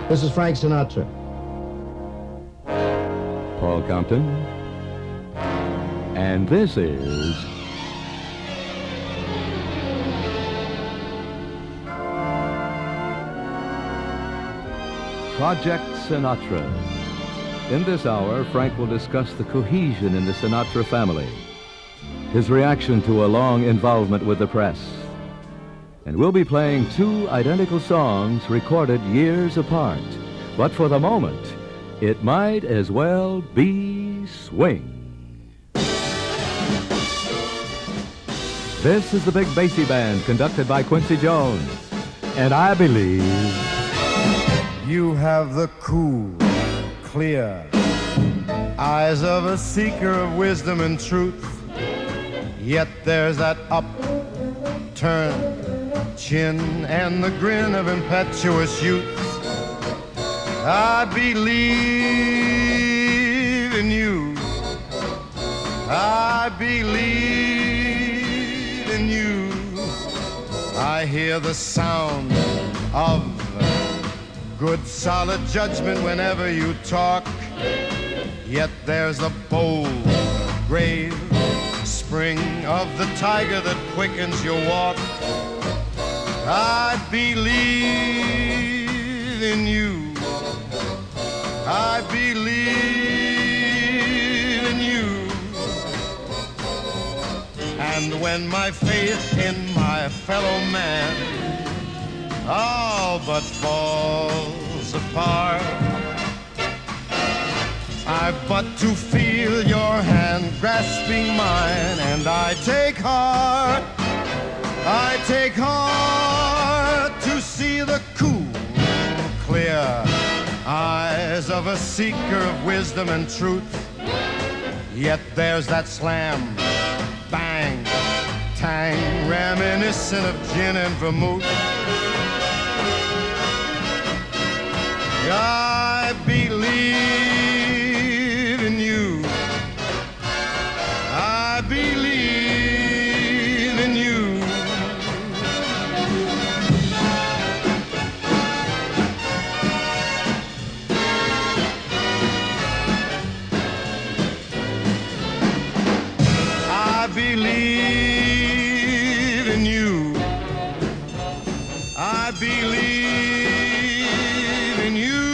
This is Frank Sinatra. Paul Compton. And this is Project Sinatra. In this hour, Frank will discuss the cohesion in the Sinatra family, his reaction to a long involvement with the press, and we'll be playing two identical songs recorded years apart. But for the moment, it might as well be swing. This is the Big Bassy Band, conducted by Quincy Jones. And I believe you have the cool, clear eyes of a seeker of wisdom and truth. Yet there's that upturned chin and the grin of impetuous youth. I believe in you. I believe in you. I hear the sound of good solid judgment whenever you talk. Yet there's the bold, grave spring of the tiger that quickens your walk. I believe in you. I believe in you. And when my faith in my fellow man all but falls apart, I've but to feel your hand grasping mine, and I take heart to see the cool, clear eyes of a seeker of wisdom and truth. Yet there's that slam, bang, tang, reminiscent of gin and vermouth. I believe in you. I believe in you. I believe in you. I believe in you.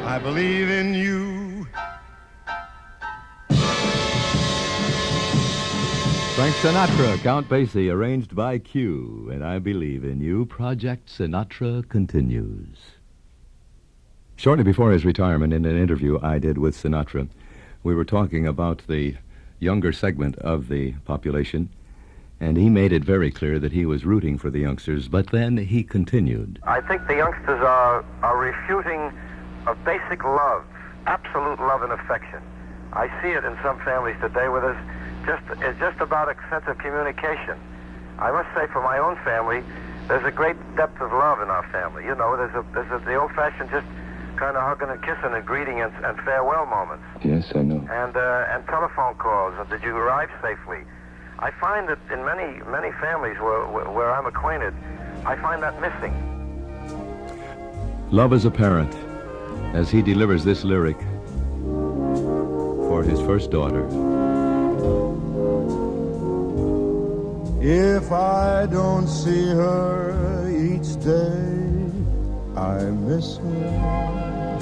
I believe in you. Frank Sinatra, Count Basie, arranged by Q. And I Believe in You. Project Sinatra continues. Shortly before his retirement, in an interview I did with Sinatra, we were talking about the younger segment of the population, and he made it very clear that he was rooting for the youngsters, but then he continued. I think the youngsters are refuting a basic love, absolute love and affection. I see it in some families today where it's just about a sense of communication. I must say, for my own family, there's a great depth of love in our family. You know, there's the old-fashioned just kind of hugging and kissing and greeting and farewell moments. Yes, I know. And telephone calls. And did you arrive safely? I find that in many families where I'm acquainted, I find that missing. Love as a parent, as he delivers this lyric for his first daughter. If I don't see her each day, I miss her.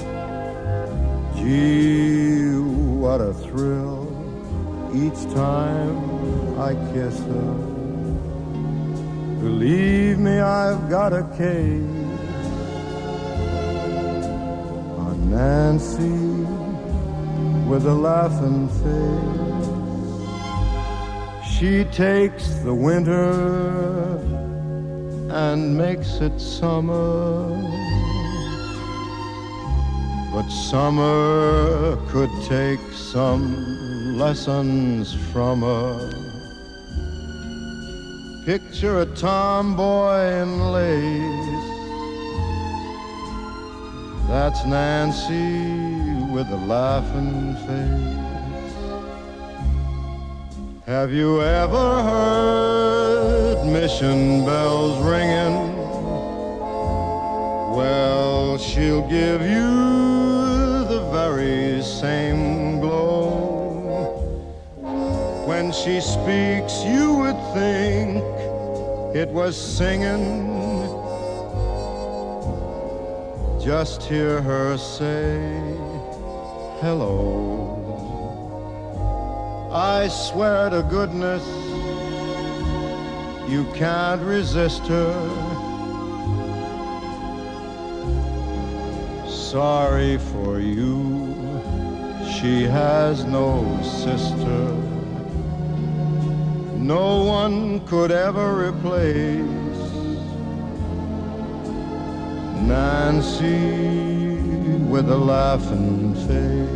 Gee, what a thrill each time I kiss her. Believe me, I've got a case on Nancy with a laughing face. She takes the winter and makes it summer, but summer could take some lessons from her. Picture a tomboy in lace, that's Nancy with a laughing face. Have you ever heard mission bells ringing Well, she'll give you the very same glow. When she speaks, you would think it was singing. Just hear her say hello. I swear to goodness, you can't resist her. Sorry for you, she has no sister. No one could ever replace Nancy with a laughing face.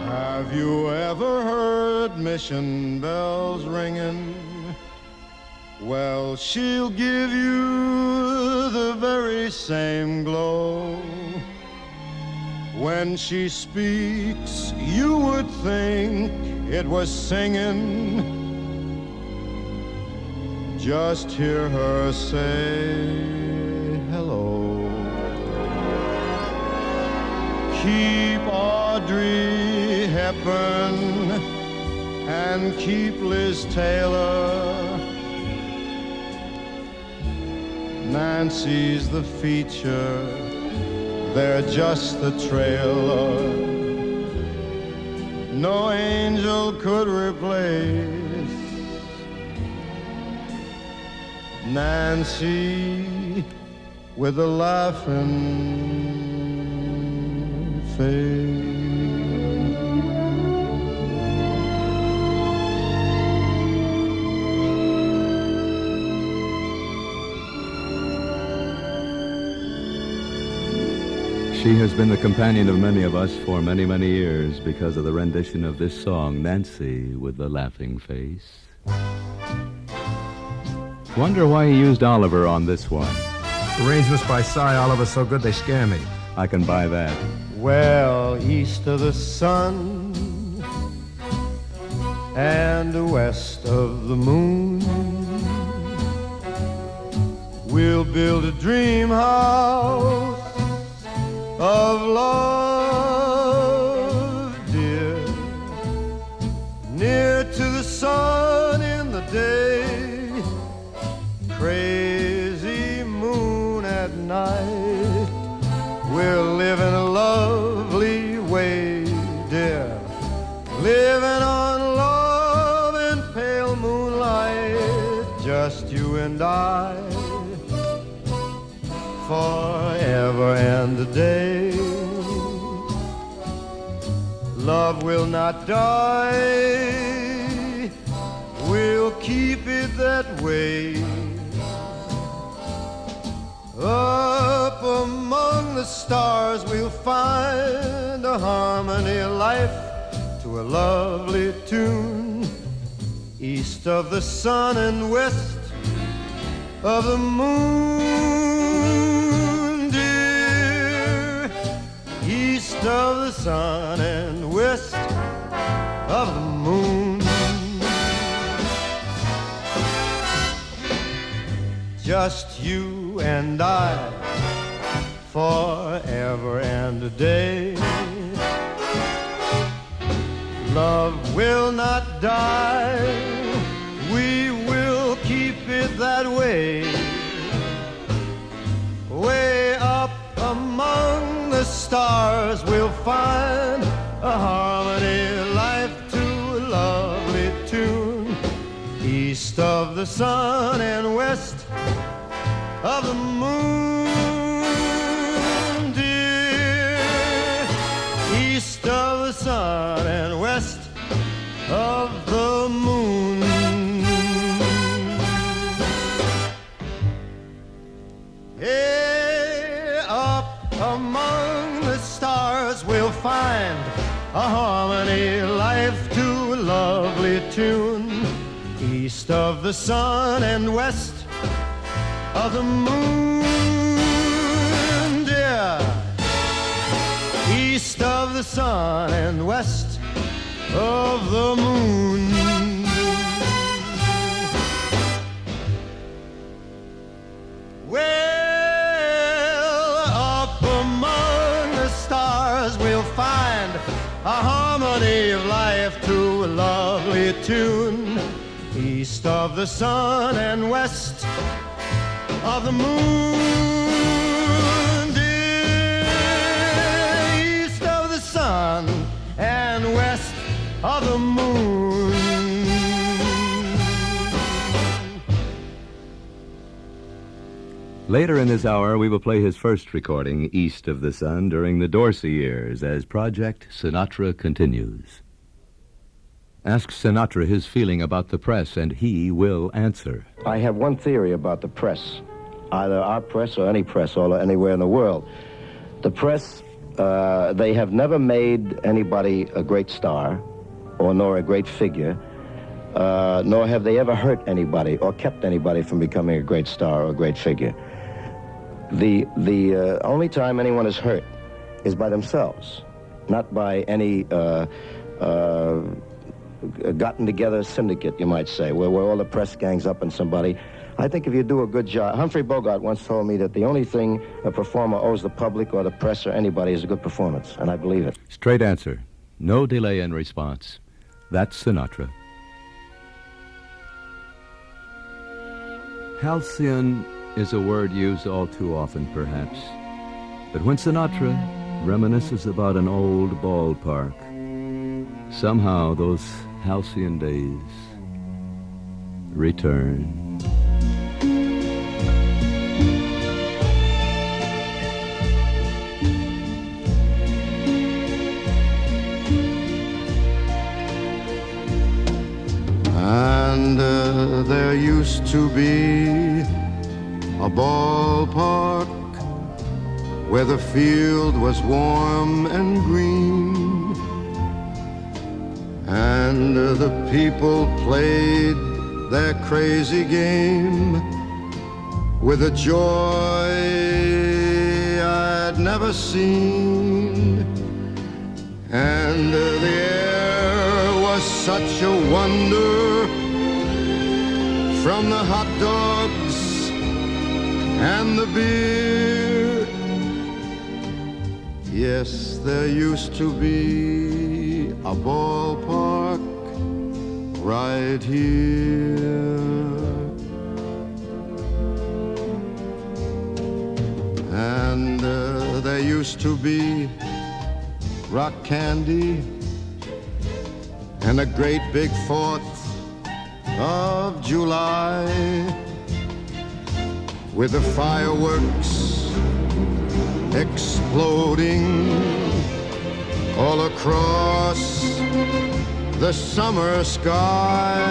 Have you ever heard mission bells ringing? Well, she'll give you the very same glow. When she speaks, you would think it was singing. Just hear her say hello. Keep Audrey Hepburn and keep Liz Taylor. Nancy's the feature, they're just the trailer. No angel could replace Nancy with a laughing face. She has been the companion of many of us for many, many years because of the rendition of this song, Nancy with the Laughing Face. Wonder why he used Oliver on this one. Arrangements by Cy Oliver so good they scare me. I can buy that. Well, east of the sun and west of the moon, we'll build a dream house of love, dear, near to the sun in the day, crazy moon at night. We'll live in a lovely way, dear, living on love and pale moonlight, just you and I, forever and a day. Love will not die, we'll keep it that way. Up among the stars we'll find a harmony of life to a lovely tune. East of the sun and west of the moon, dear. East of the sun and west of the moon. Just you and I, forever and a day. Love will not die, we will keep it that way. Way up among the stars we'll find a harmony, life to a lovely tune. East of the sun and west of the moon, dear. East of the sun and west of the moon. Hey, up among the stars we'll find a harmony, life to a lovely tune. East of the sun and west of the moon. east of the sun and west of the moon. Well, up among the stars we'll find a harmony of life to a lovely tune. East of the sun and west of the moon, dear. East of the sun and west of the moon. Later in this hour, we will play his first recording, East of the Sun, during the Dorsey years, as Project Sinatra continues. Ask Sinatra his feeling about the press, and he will answer. I have one theory about the press, either our press or any press all anywhere in the world. The press, they have never made anybody a great star, or nor a great figure, nor have they ever hurt anybody or kept anybody from becoming a great star or a great figure. The only time anyone is hurt is by themselves, not by any gotten together syndicate, you might say, where all the press gangs up on somebody. I think if you do a good job, Humphrey Bogart once told me that the only thing a performer owes the public or the press or anybody is a good performance, and I believe it. Straight answer. No delay in response. That's Sinatra. Halcyon is a word used all too often, perhaps. But when Sinatra reminisces about an old ballpark, somehow those halcyon days return. And there used to be a ballpark where the field was warm and green, and the people played their crazy game with a joy I'd never seen. And the air was such a wonder, from the hot dogs and the beer. Yes, there used to be a ballpark right here. And there used to be rock candy and a great big 4th of July, with the fireworks exploding all across the summer sky,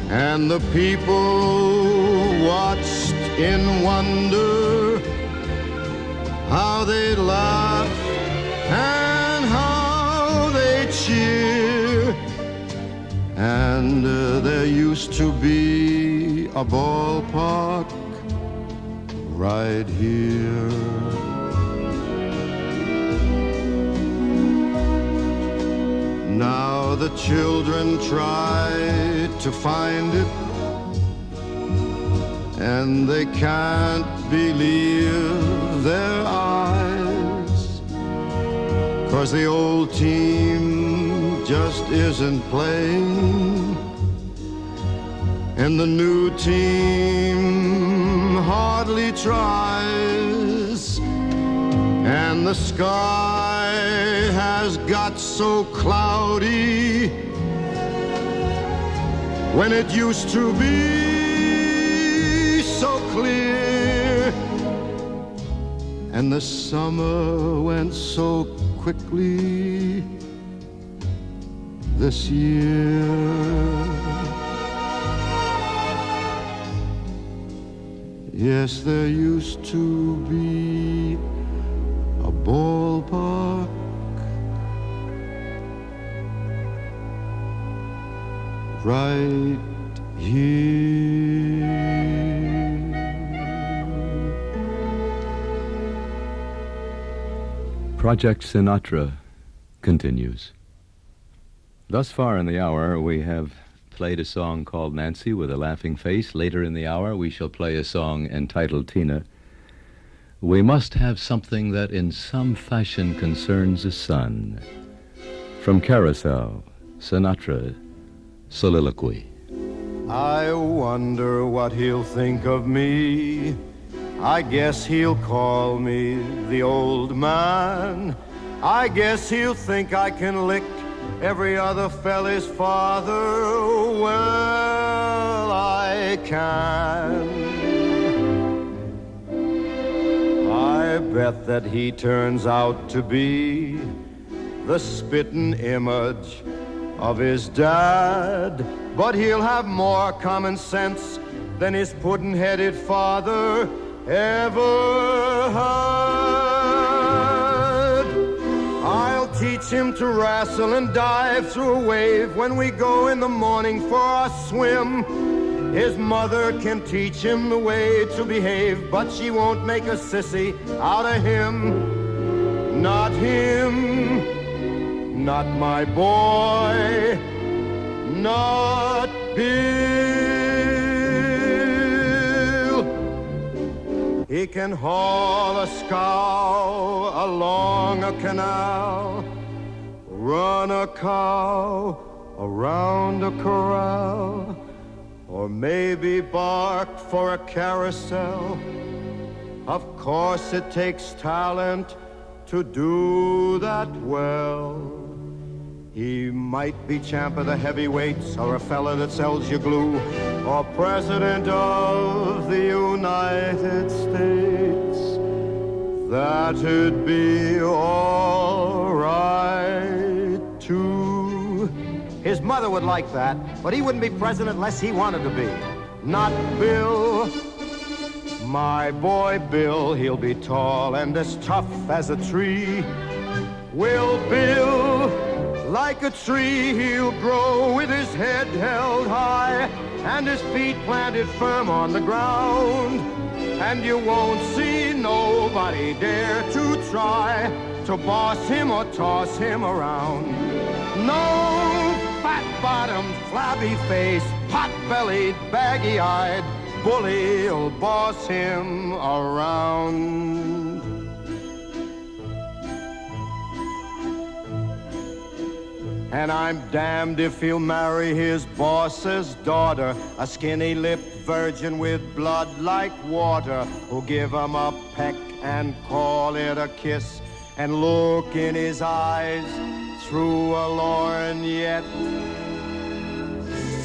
and the people watched in wonder how they laugh and how they cheer. And there used to be a ballpark right here. Now the children try to find it, and they can't believe their eyes, 'cause the old team just isn't playing, and the new team hardly tries, and the sky has got so cloudy when it used to be so clear, and the summer went so quickly this year. Yes, there used to be a ballpark right here. Project Sinatra continues. Thus far in the hour, we have played a song called Nancy with a Laughing Face. Later in the hour, we shall play a song entitled Tina. We must have something that in some fashion concerns a son. From Carousel, Sinatra, Soliloquy. I wonder what he'll think of me. I guess he'll call me the old man. I guess he'll think I can lick every other fella's father. Well, I can. I bet that he turns out to be the spitting image of his dad, but he'll have more common sense than his pudding-headed father ever had. I'll teach him to wrestle and dive through a wave when we go in the morning for our swim. His mother can teach him the way to behave, but she won't make a sissy out of him. Not him, not my boy, not Bill. He can haul a scow along a canal, run a cow around a corral, or maybe bark for a carousel. Of course it takes talent to do that well. He might be champ of the heavyweights, or a fella that sells you glue, or president of the United States. That'd be all right, too. His mother would like that, but he wouldn't be president unless he wanted to be. Not Bill. My boy Bill, he'll be tall and as tough as a tree. Will Bill, like a tree, he'll grow with his head held high and his feet planted firm on the ground. And you won't see nobody dare to try to boss him or toss him around. No fat-bottomed, flabby-faced, pot-bellied, baggy-eyed bully'll boss him around. And I'm damned if he'll marry his boss's daughter, a skinny-lipped virgin with blood like water, who'll give him a peck and call it a kiss, and look in his eyes through a lorgnette.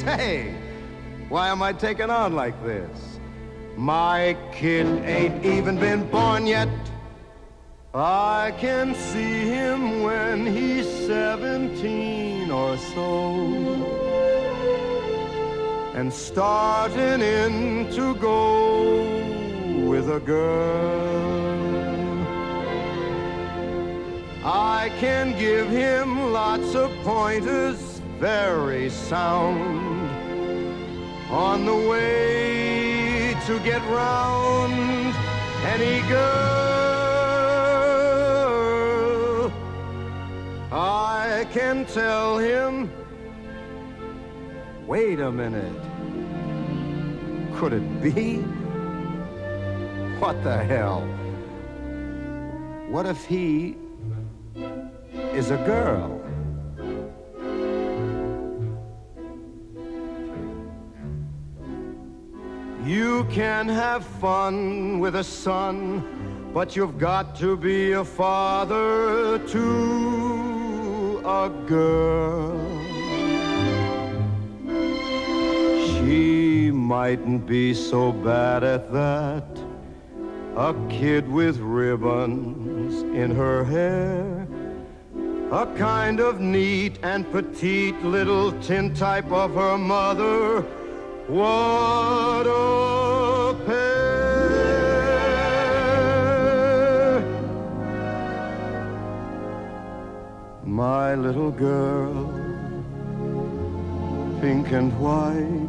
Say, why am I taking on like this? My kid ain't even been born yet. I can see him when he's 17 or so, and starting in to go with a girl. I can give him lots of pointers, very sound, on the way to get round any girl. I can tell him, wait a minute, could it be? What the hell? What if he is a girl? You can have fun with a son, but you've got to be a father to a girl. She mightn't be so bad at that. A kid with ribbons in her hair, a kind of neat and petite little tintype of her mother. What a pair! My little girl, pink and white,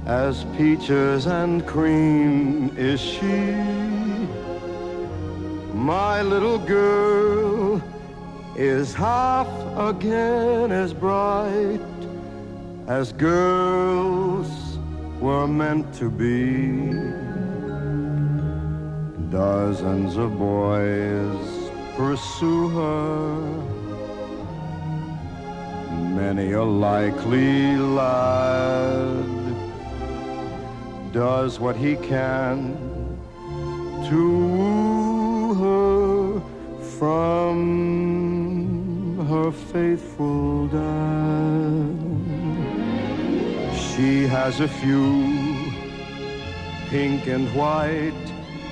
as peaches and cream is she. My little girl is half again as bright as girls were meant to be. Dozens of boys pursue her, many a likely lad does what he can to woo her from her faithful dad. She has a few pink and white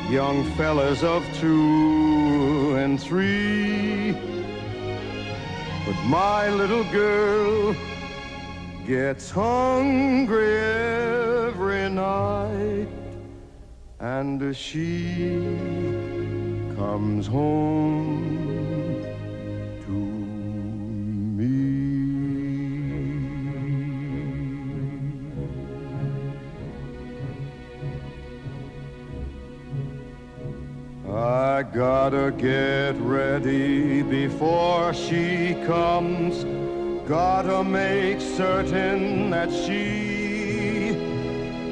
young fellas of 2 and 3, but my little girl gets hungry every night, and she comes home to me. I gotta get ready before she comes. Gotta make certain that she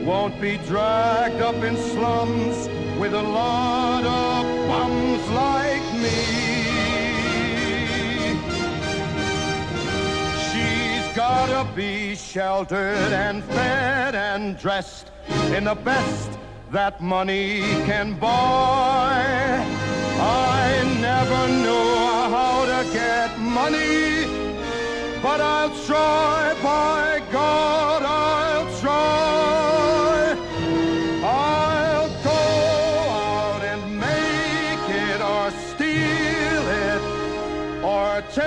won't be dragged up in slums with a lot of bums like me. She's gotta be sheltered and fed and dressed in the best that money can buy. I never knew how to get money, but I'll try, by God, I'll try. I'll go out and make it, or steal it, or take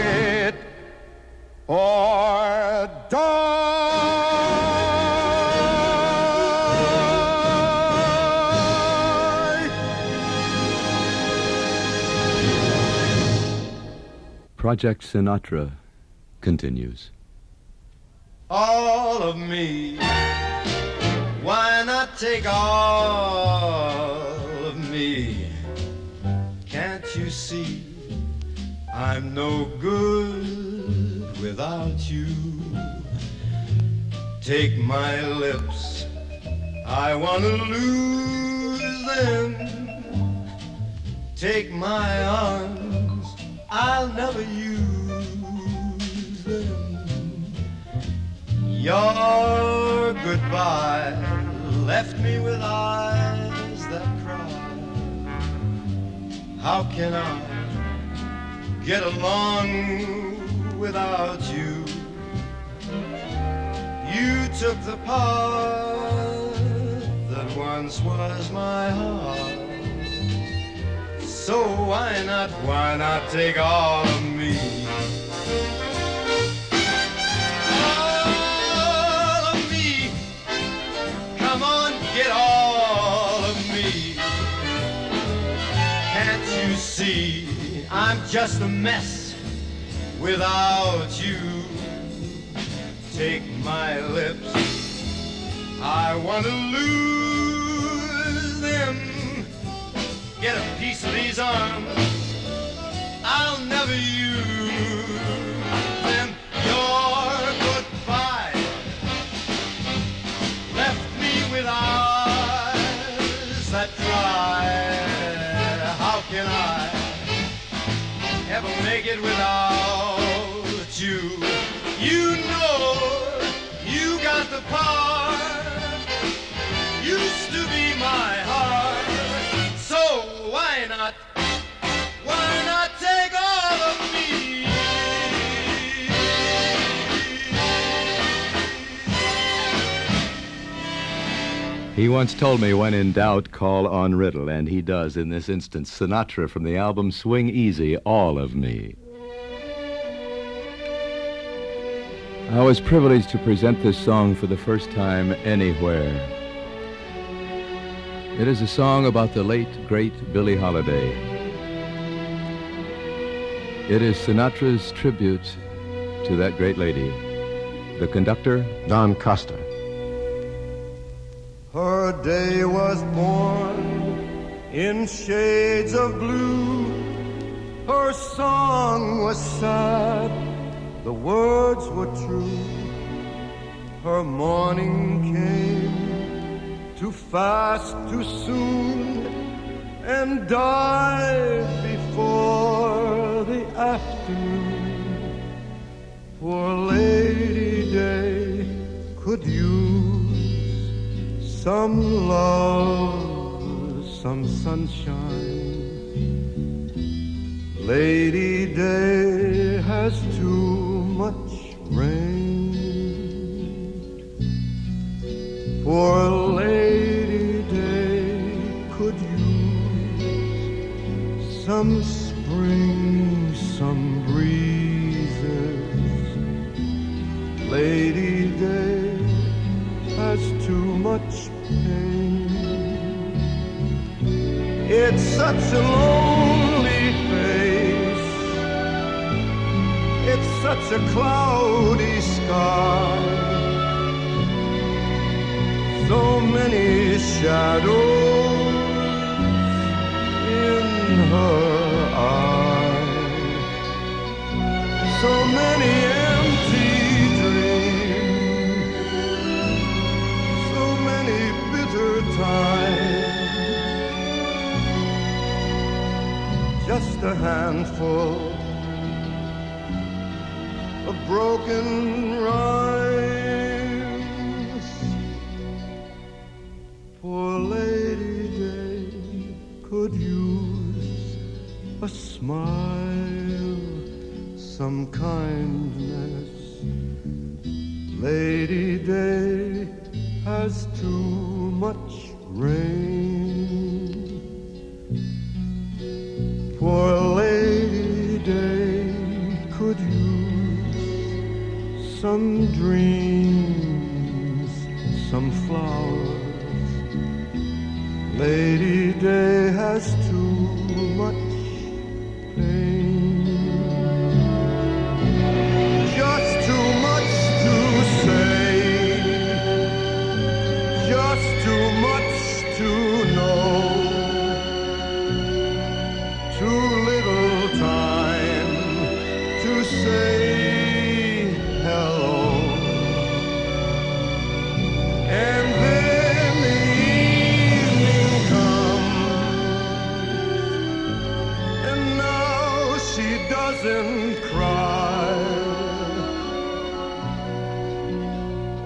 it, or die. Project Sinatra continues. All of me, why not take all of me? Can't you see I'm no good without you? Take my lips, I want to lose them. Take my arms, I'll never use them. Your goodbye left me with eyes that cry. How can I get along without you? You took the part that once was my heart. So why not take all of me? All of me, come on, get all of me. Can't you see I'm just a mess without you? Take my lips, I want to lose them. Get a piece of these arms, I'll never use them. Your goodbye left me with eyes that dry. How can I ever make it without you? You know you got the part, used to be my heart. So why not take all of me? He once told me, when in doubt, call on Riddle, and he does in this instance. Sinatra from the album Swing Easy, All of Me. I was privileged to present this song for the first time anywhere. It is a song about the late, great Billie Holiday. It is Sinatra's tribute to that great lady. The conductor, Don Costa. Her day was born in shades of blue. Her song was sad, the words were true. Her morning came too fast, too soon, and died before the afternoon. Poor Lady Day could use some love, some sunshine. Lady Day has too much rain. Poor Lady Day could use some spring, some breezes. Lady Day has too much pain. It's such a lonely face, it's such a cloudy sky, so many shadows in her eyes, so many empty dreams, so many bitter times. Just a handful of broken rhymes. Poor Lady Day could use a smile, some kindness. Lady Day has too much rain. Poor Lady Day could use some dreams, some flowers. Lady Day has too much pain. Just too much to say, just too much to know. Too little time to say hello. And then the evening comes, and now she doesn't cry.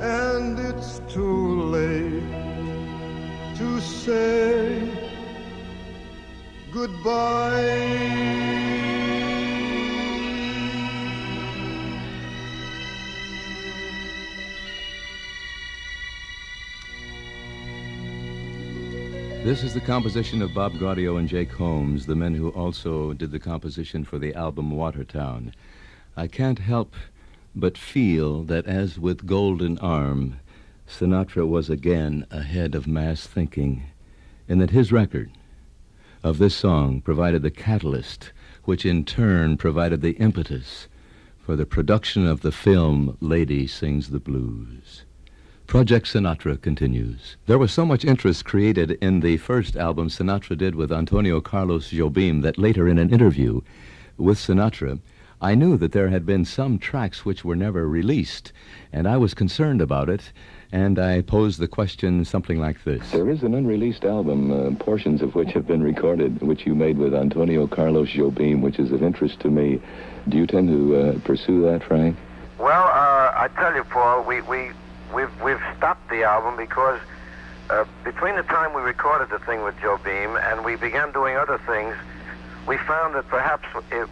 And it's too late to say goodbye. This is the composition of Bob Gaudio and Jake Holmes, the men who also did the composition for the album Watertown. I can't help but feel that, as with Golden Arm, Sinatra was again ahead of mass thinking, and that his record of this song provided the catalyst, which in turn provided the impetus for the production of the film Lady Sings the Blues. Project Sinatra continues. There was so much interest created in the first album Sinatra did with Antonio Carlos Jobim that later, in an interview with Sinatra, I knew that there had been some tracks which were never released, and I was concerned about it, and I posed the question something like this. There is an unreleased album, portions of which have been recorded, which you made with Antonio Carlos Jobim, which is of interest to me. Do you tend to pursue that, Frank? Well, I tell you, Paul, we've stopped the album because between the time we recorded the thing with Jobim and we began doing other things, we found that perhaps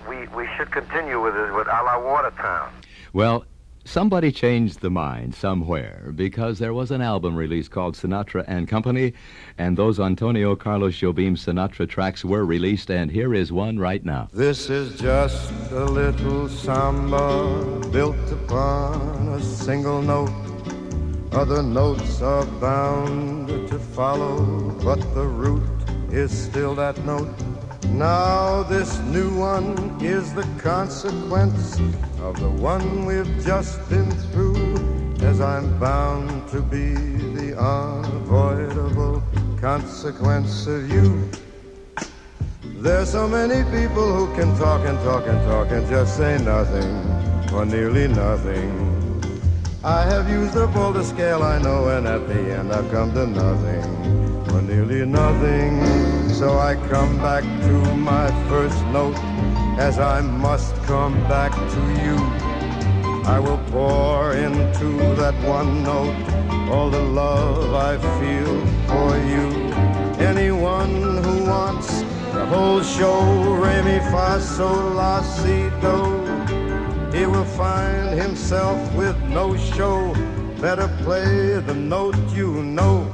we should continue with it with a la Watertown. Well, somebody changed the mind somewhere, because there was an album released called Sinatra and Company, and those Antonio Carlos Jobim Sinatra tracks were released, and here is one right now. This is just a little samba built upon a single note. Other notes are bound to follow, but the root is still that note. Now this new one is the consequence of the one we've just been through, as I'm bound to be the unavoidable consequence of you. There's so many people who can talk and talk and talk and just say nothing, or nearly nothing. I have used up all the scale I know, and at the end I've come to nothing, or nearly nothing. So I come back to my first note, as I must come back to you. I will pour into that one note all the love I feel for you. Anyone who wants the whole show, re, mi, fa, sol, la, si, do, he will find himself with no show. Better play the note you know.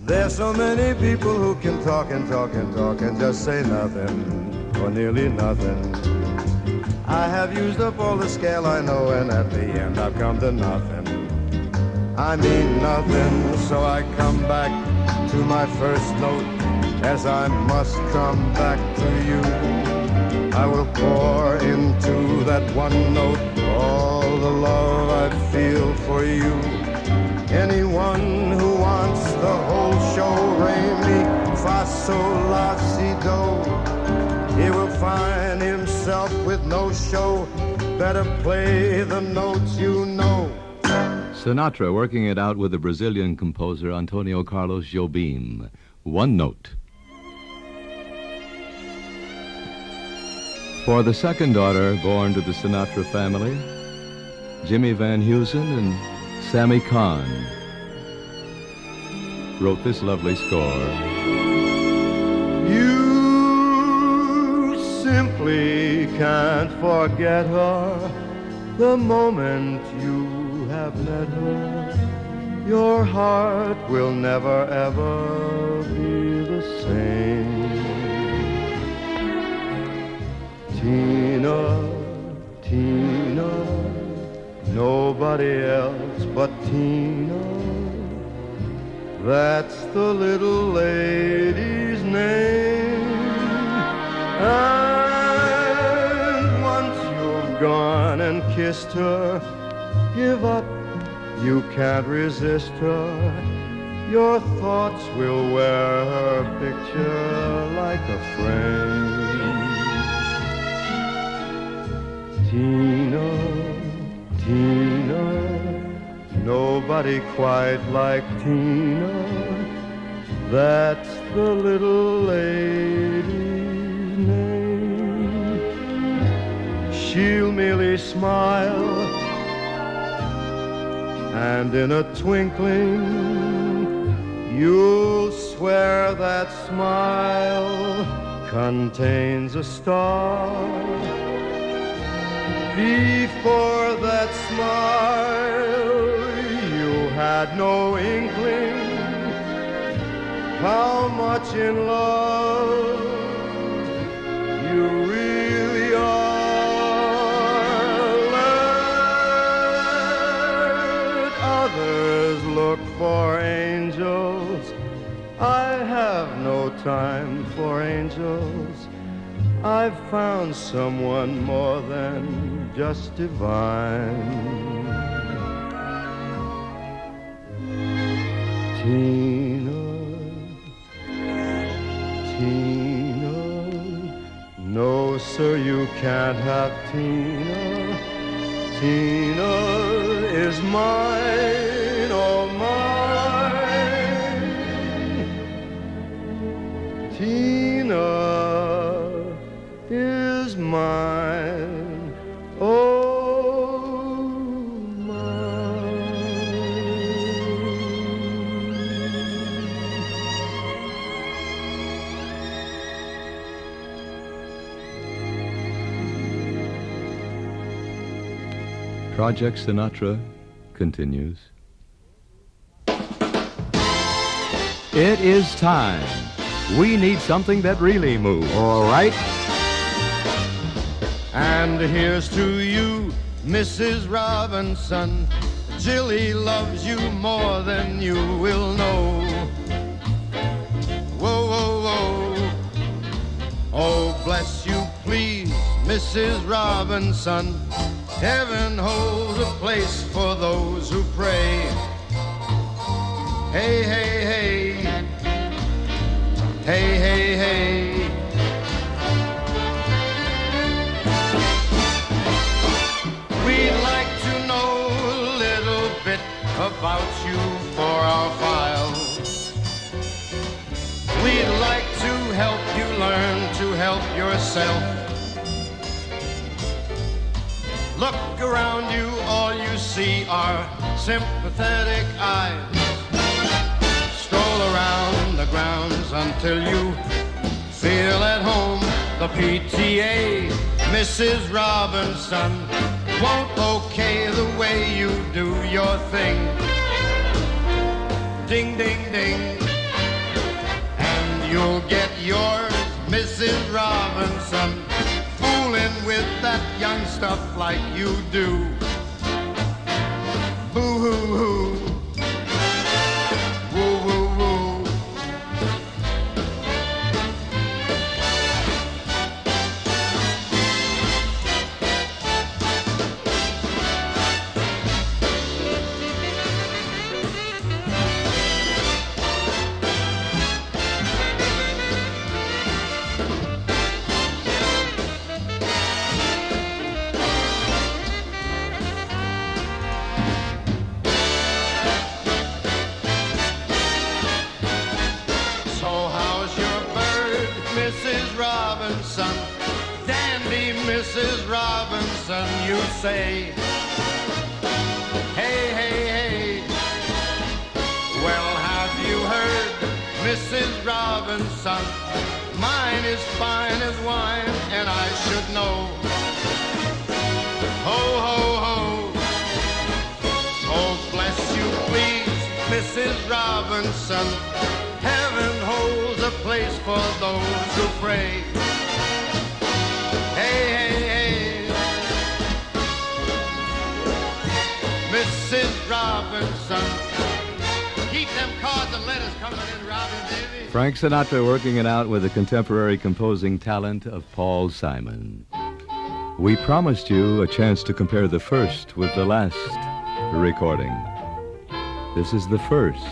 There's so many people who can talk and talk and talk and just say nothing, or nearly nothing. I have used up all the scale I know, and at the end I've come to nothing. I mean nothing, so I come back to my first note, as I must come back to you. I will pour into that one note all the love I feel for you. Anyone who wants the whole show, re, mi, fa, sol, la, si, do, he will find himself with no show. Better play the notes you know. Sinatra working it out with the Brazilian composer Antonio Carlos Jobim. One note. For the second daughter born to the Sinatra family, Jimmy Van Heusen and Sammy Kahn wrote this lovely score. You simply can't forget her the moment you have met her. Your heart will never ever be the same. Tina, Tina, nobody else but Tina. That's the little lady's name. And once you've gone and kissed her, give up, you can't resist her. Your thoughts will wear her picture like a frame. Tina, Tina, nobody quite like Tina. That's the little lady's name. She'll merely smile, and in a twinkling you'll swear that smile contains a star. Before that smile, you had no inkling how much in love you really are. Let others look for angels. I have no time for angels. I've found someone more than just divine. Tina, Tina, no sir, you can't have Tina. Tina is mine, oh mine. Tina is mine, oh mine. Project Sinatra continues. It is time. We need something that really moves. All right. And here's to you, Mrs. Robinson. Jilly loves you more than you will know. Whoa, whoa, whoa. Oh, bless you, please, Mrs. Robinson. Heaven holds a place for those who pray. Hey, hey, hey. Hey, hey, hey. We'd like to know a little bit about you for our file. We'd like to help you learn to help yourself. Look around you, all you see are sympathetic eyes. Stroll around the grounds until you feel at home. The PTA, Mrs. Robinson, won't okay the way you do your thing. Ding, ding, ding. And you'll get yours, Mrs. Robinson, fooling with that young stuff like you do. Boo-hoo-hoo. Woo-woo-woo. Dandy Mrs. Robinson, you say. Hey, hey, hey. Well, have you heard, Mrs. Robinson? Mine is fine as wine, and I should know. Ho, ho, ho. Oh, bless you, please, Mrs. Robinson. Heaven holds a place for those who pray. Hey, hey, hey. Mrs. Robinson, keep them cards and letters coming in, Robin, baby. Frank Sinatra working it out with the contemporary composing talent of Paul Simon. We promised you a chance to compare the first with the last recording. This is the first.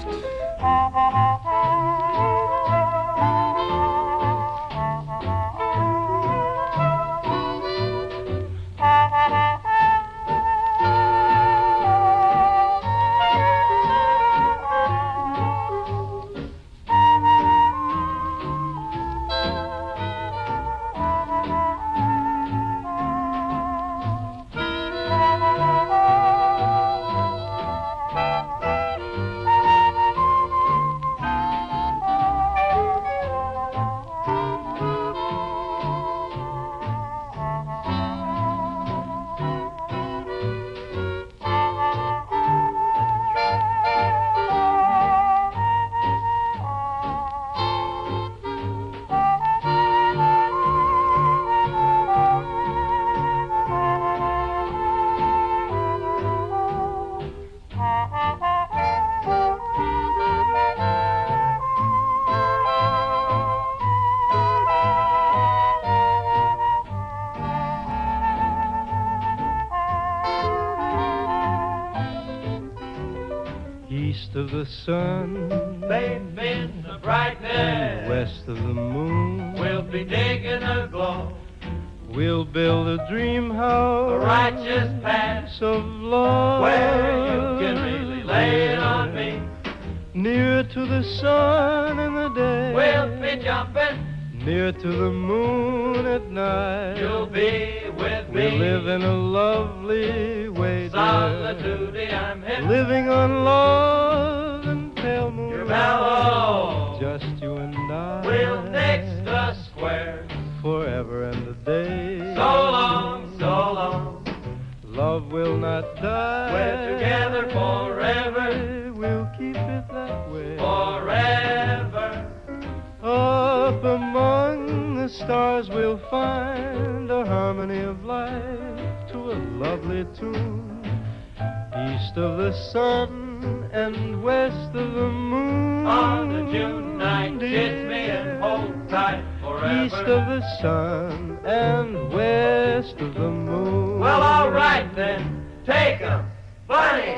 East of the sun, bathed in the brightness, and west of the moon, we'll be digging a glow, we'll build a dream house, a righteous path of love, where you can really lay it on me. Near to the sun in the day, We'll be jumping, near to the moon at night. you'll be with We'll me. live in a lovely way, dear, Soliloquy, I'm hip. living on love and pale moonlight. You're mellow. Just you and I. We'll fix the square. Forever and a day. So long, so long. Love will not die. We're together forever. We'll keep it that way. Forever. Up among the stars we'll find a harmony of life. lively tune. East of the sun and west of the moon. On a June night, kiss me and hold tight forever. East of the sun and west of the moon. Well, all right then, take 'em, Bunny.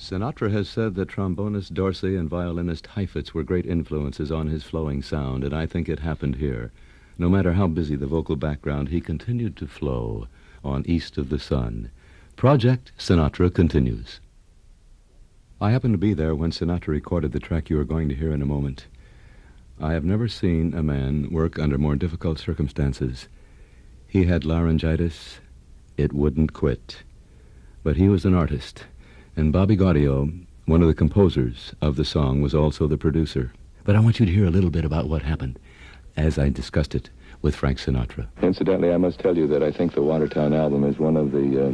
Sinatra has said that trombonist Dorsey and violinist Heifetz were great influences on his flowing sound, and I think it happened here. No matter how busy the vocal background, he continued to flow on East of the Sun. Project Sinatra continues. I happened to be there when Sinatra recorded the track you are going to hear in a moment. I have never seen a man work under more difficult circumstances. He had laryngitis. It wouldn't quit. But he was an artist. And Bobby Gaudio, one of the composers of the song, was also the producer. But I want you to hear a little bit about what happened as I discussed it with Frank Sinatra. Incidentally, I must tell you that I think the Watertown album is one of the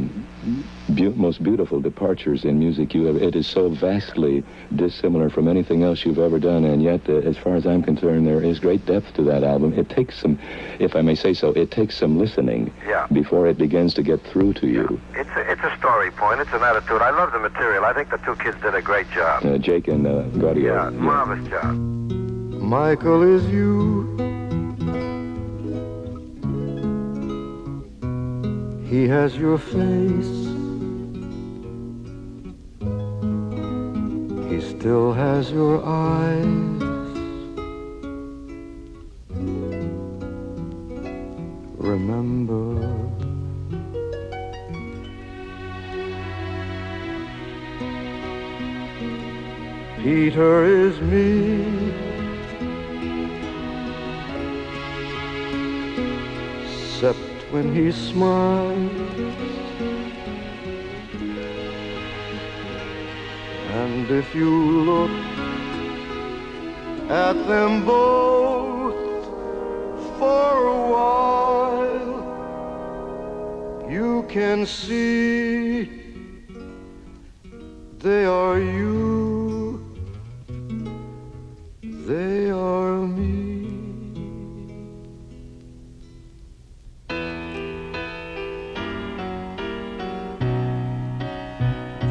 most beautiful departures in music you ever. It is so vastly dissimilar from anything else you've ever done, and yet, as far as I'm concerned, there is great depth to that album. It takes some, if I may say so, it takes some listening before it begins to get through to you. It's a story point. It's an attitude. I love the material. I think the two kids did a great job. Jake and Gaudio. Yeah, marvelous job. Michael is you. He has your face. He still has your eyes. Remember, Peter is me. Except when he smiles, and if you look at them both for a while, you can see they are you, they are me.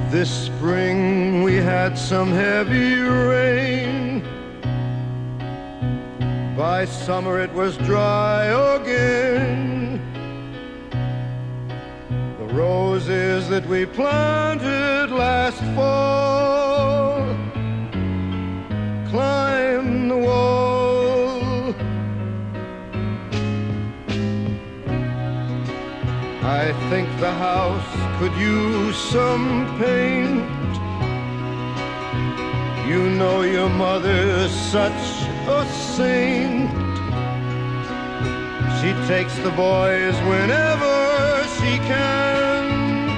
This spring we had some heavy rain. By summer it was dry again. The roses that we planted last fall climbed the wall. I think the house could use some paint. You know your mother's such a saint. She takes the boys whenever she can.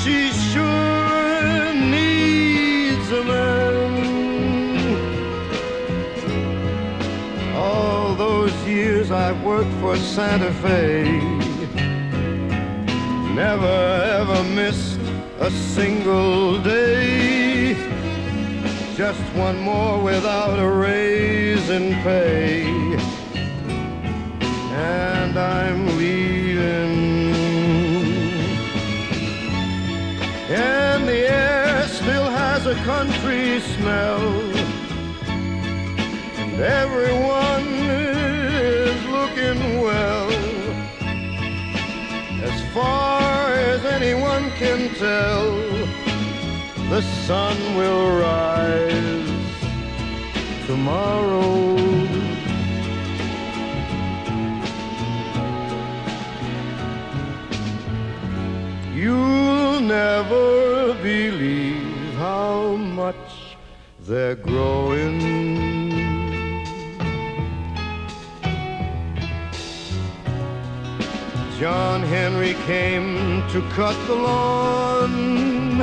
She sure needs a man. All those years I've worked for Santa Fe, never ever missed a single day. Just one more without a raise in pay, and I'm leaving. And the air still has a country smell, and everyone is looking well. As far as anyone can tell, the sun will rise tomorrow. You'll never believe how they're growing. John Henry came to cut the lawn.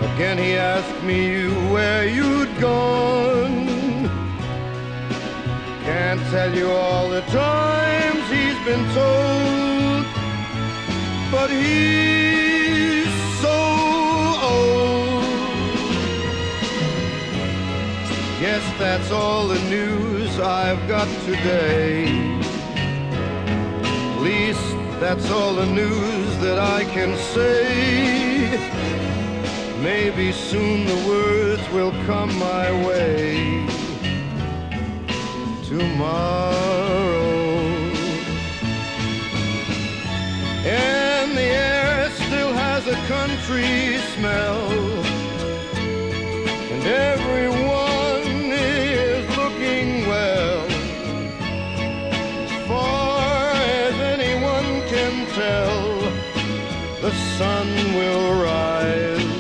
Again he asked me where you'd gone. Can't tell you all the times he's been told, but he's so old. Yes, that's all the news I've got today. At least that's all the news that I can say. Maybe soon the words will come my way. Tomorrow, and the air still has a country smell, and everyone is looking well. As far as anyone can tell, the sun will rise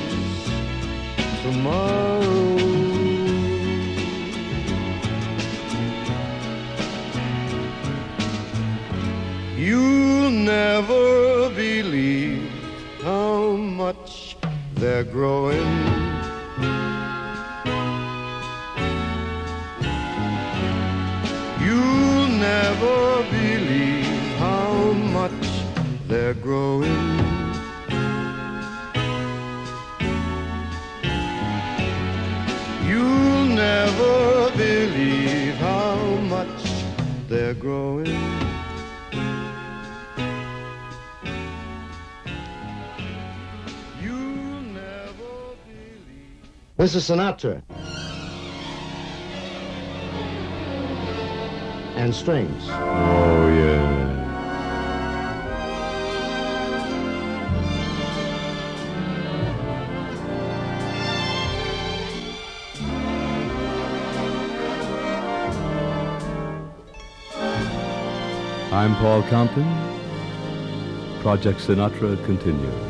tomorrow. You'll never believe how much they're growing. You'll never believe how much they're growing. You'll never believe how much they're growing. This is Sinatra. And strings. Oh, yeah. I'm Paul Compton. Project Sinatra continues.